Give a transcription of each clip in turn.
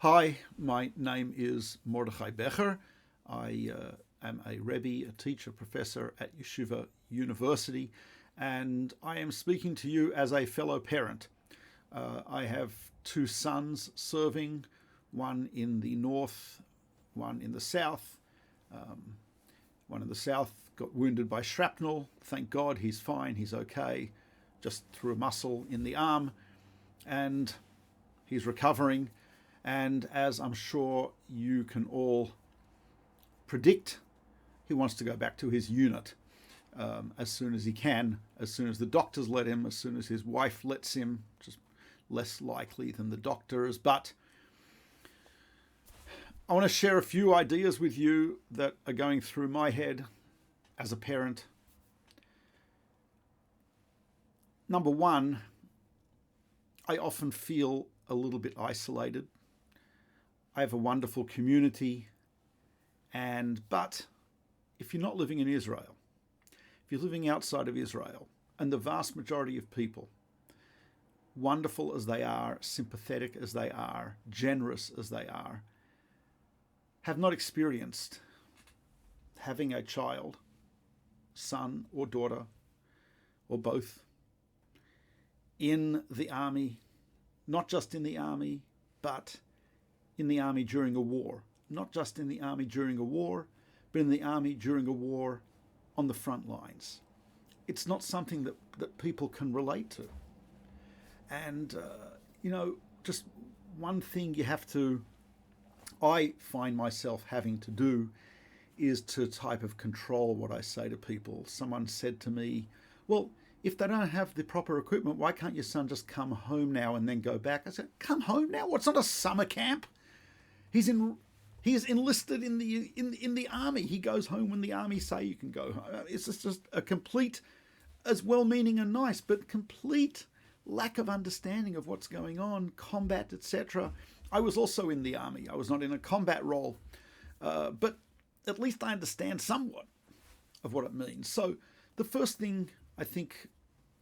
Hi, my name is Mordechai Becher. I am a Rebbe, a teacher, professor at Yeshiva University, and I am speaking to you as a fellow parent. I have two sons serving, one in the north, one in the south. One in the south got wounded by shrapnel. Thank God he's fine, he's okay, just through a muscle in the arm, and he's recovering. And as I'm sure you can all predict, he wants to go back to his unit as soon as he can, as soon as the doctors let him, as soon as his wife lets him, which is less likely than the doctors. But I want to share a few ideas with you that are going through my head as a parent. Number one, I often feel a little bit isolated. I have a wonderful community, but if you're not living in Israel, if you're living outside of Israel, and the vast majority of people, wonderful as they are, sympathetic as they are, generous as they are, have not experienced having a child, son or daughter, or both, in the army, not just in the army, but in the army during a war. Not just in the army during a war, but in the army during a war on the front lines. It's not something that people can relate to. And, just one thing I find myself having to do is to type of control what I say to people. Someone said to me, well, if they don't have the proper equipment, why can't your son just come home now and then go back? I said, come home now? What's not a summer camp? He is enlisted in the army. He goes home when the army say you can go home. It's just a complete, as well-meaning and nice, but complete lack of understanding of what's going on, combat, etc. I was also in the army. I was not in a combat role, but at least I understand somewhat of what it means. So the first thing I think,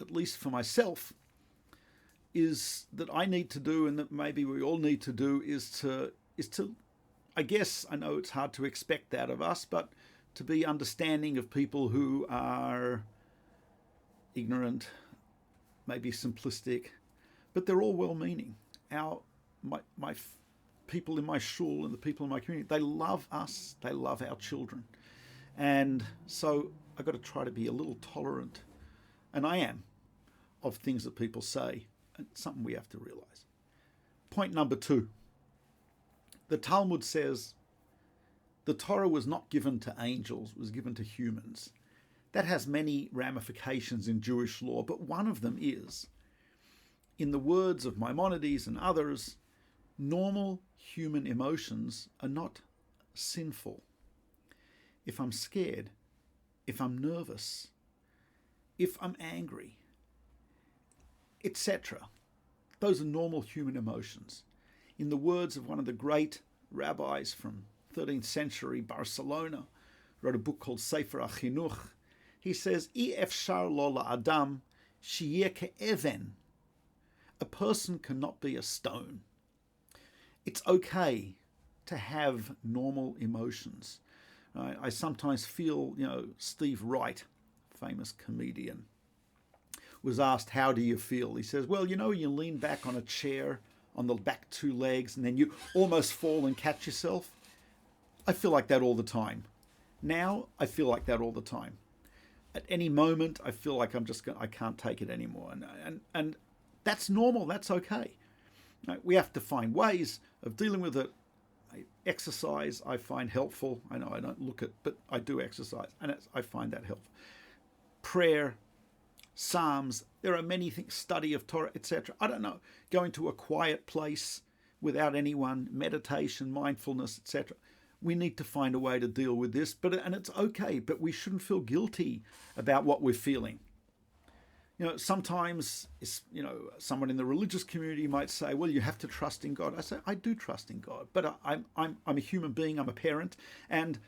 at least for myself, is that I need to do, and that maybe we all need to do, is to, I guess, I know it's hard to expect that of us, but to be understanding of people who are ignorant, maybe simplistic, but they're all well-meaning. My people in my shul and the people in my community, they love us, they love our children. And so I've got to try to be a little tolerant, and I am, of things that people say, and it's something we have to realize. Point number two. The Talmud says the Torah was not given to angels, it was given to humans. That has many ramifications in Jewish law, but one of them is, in the words of Maimonides and others, normal human emotions are not sinful. If I'm scared, if I'm nervous, if I'm angry, etc., those are normal human emotions. In the words of one of the great rabbis from 13th century Barcelona, wrote a book called Sefer HaChinuch, he says, "I efshar lo la'adam sheyeh ke'even." A person cannot be a stone. It's okay to have normal emotions. I sometimes feel, Steve Wright, famous comedian, was asked, how do you feel? He says, well, you lean back on a chair on the back two legs and then you almost fall and catch yourself. I feel like that all the time. Now I feel like that all the time. At any moment I feel like I can't take it anymore. And that's normal, that's okay. We have to find ways of dealing with it. Exercise I find helpful. I know I don't look at, but I do exercise, and I find that helpful. Prayer, Psalms, there are many things, study of Torah, etc. I don't know, going to a quiet place without anyone, meditation, mindfulness, etc. We need to find a way to deal with this, and it's okay, but we shouldn't feel guilty about what we're feeling. Sometimes, someone in the religious community might say, well, you have to trust in God. I say, I do trust in God, but I'm a human being, I'm a parent, and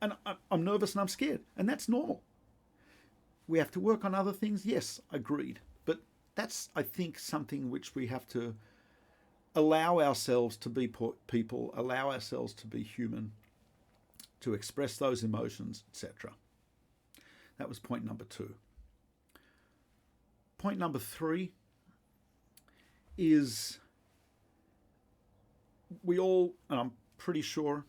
I'm nervous and I'm scared, and that's normal. We have to work on other things, yes, agreed. But that's, I think, something which we have to allow ourselves to be people, allow ourselves to be human, to express those emotions, etc. That was point number 2. Point number 3 is we all, and I'm pretty sure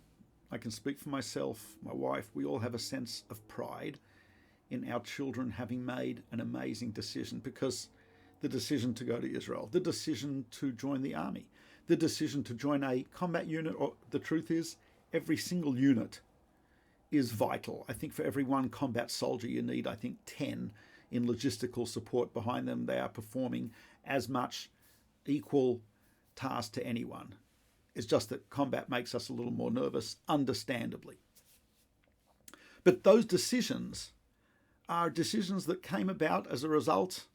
I can speak for myself, my wife, we all have a sense of pride in our children having made an amazing decision, because the decision to go to Israel, the decision to join the army, the decision to join a combat unit, or the truth is, every single unit is vital. I think for every one combat soldier you need, I think, 10 in logistical support behind them. They are performing as much equal task to anyone. It's just that combat makes us a little more nervous, understandably. But those decisions are decisions that came about as a result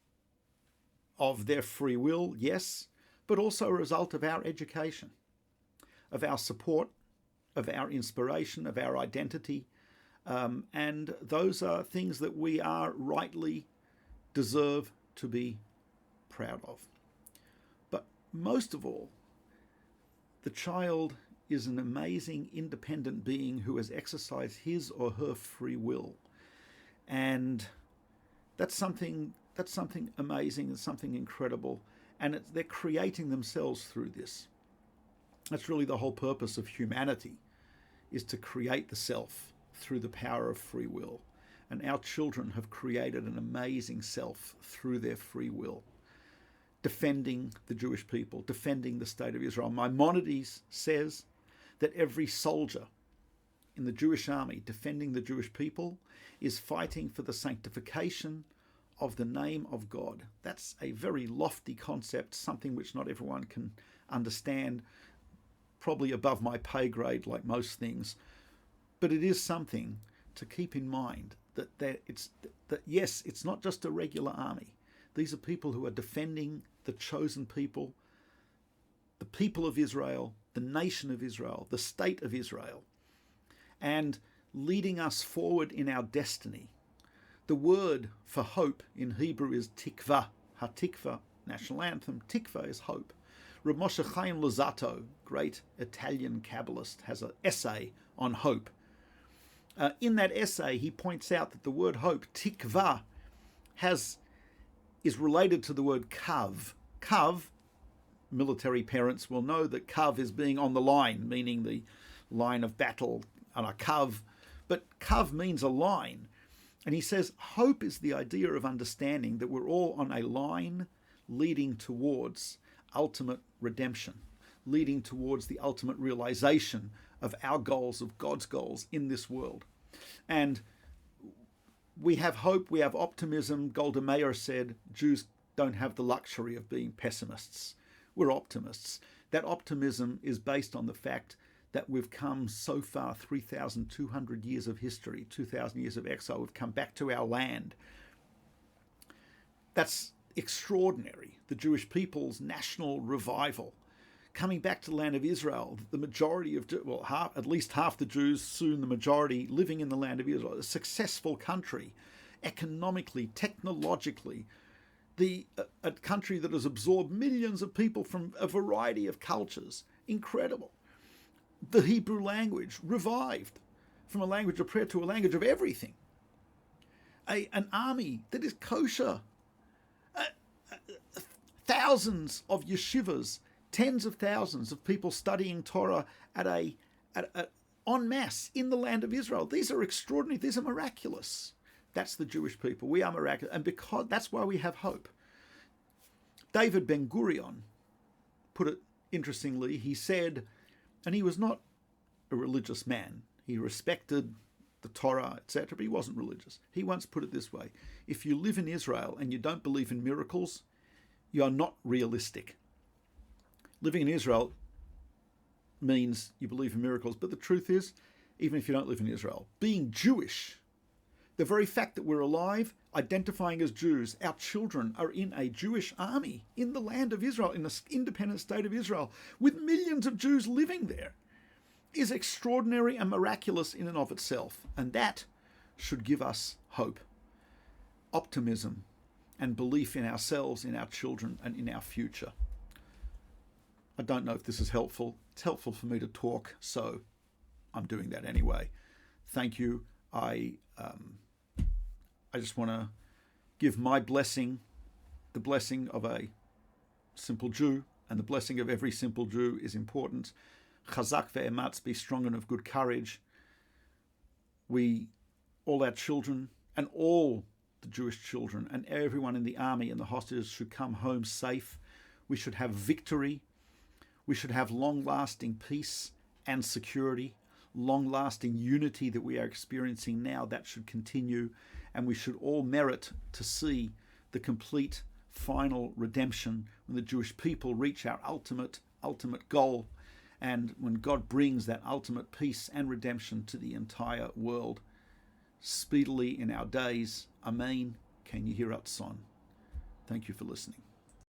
of their free will, yes, but also a result of our education, of our support, of our inspiration, of our identity. And those are things that we are rightly deserve to be proud of. But most of all, the child is an amazing independent being who has exercised his or her free will. And that's something amazing, it's something incredible. And they're creating themselves through this. That's really the whole purpose of humanity, is to create the self through the power of free will. And our children have created an amazing self through their free will, defending the Jewish people, defending the state of Israel. Maimonides says that every soldier in the Jewish army defending the Jewish people is fighting for the sanctification of the name of God. That's a very lofty concept, something which not everyone can understand, probably above my pay grade like most things. But it is something to keep in mind, that yes, it's not just a regular army. These are people who are defending the chosen people, the people of Israel, the nation of Israel, the state of Israel, and leading us forward in our destiny. The word for hope in Hebrew is tikva. HaTikva, national anthem. Tikva is hope. Rabbi Mordechai Becher, great Italian Kabbalist, has an essay on hope. In that essay, he points out that the word hope, tikva, is related to the word kav. Kav, military parents will know that kav is being on the line, meaning the line of battle on a kav. But kav means a line. And he says hope is the idea of understanding that we're all on a line leading towards ultimate redemption, leading towards the ultimate realization of our goals, of God's goals in this world. And we have hope, we have optimism. Golda Meir said Jews don't have the luxury of being pessimists. We're optimists. That optimism is based on the fact that we've come so far, 3,200 years of history, 2,000 years of exile. We've come back to our land. That's extraordinary. The Jewish people's national revival, coming back to the land of Israel, the majority of, at least half the Jews, soon the majority, living in the land of Israel, a successful country, economically, technologically, a country that has absorbed millions of people from a variety of cultures. Incredible. The Hebrew language revived from a language of prayer to a language of everything. An army that is kosher. Thousands of yeshivas, tens of thousands of people studying Torah en masse in the land of Israel. These are extraordinary. These are miraculous. That's the Jewish people. We are miraculous. And because that's why we have hope. David Ben-Gurion put it interestingly. He said, and he was not a religious man. He respected the Torah, etc., but he wasn't religious. He once put it this way: if you live in Israel and you don't believe in miracles, you are not realistic. Living in Israel means you believe in miracles, but the truth is, even if you don't live in Israel, being Jewish, the very fact that we're alive, identifying as Jews, our children are in a Jewish army in the land of Israel, in the independent state of Israel, with millions of Jews living there, is extraordinary and miraculous in and of itself. And that should give us hope, optimism, and belief in ourselves, in our children, and in our future. I don't know if this is helpful. It's helpful for me to talk, so I'm doing that anyway. Thank you. I just want to give my blessing, the blessing of a simple Jew, and the blessing of every simple Jew is important. Chazak ve'ematz, be strong and of good courage. We, all our children, and all the Jewish children, and everyone in the army and the hostages should come home safe. We should have victory. We should have long-lasting peace and security, long-lasting unity that we are experiencing now. That should continue, and we should all merit to see the complete final redemption when the Jewish people reach our ultimate goal, and when God brings that ultimate peace and redemption to the entire world speedily in our days. Amen. Can you hear us, son? Thank you for listening.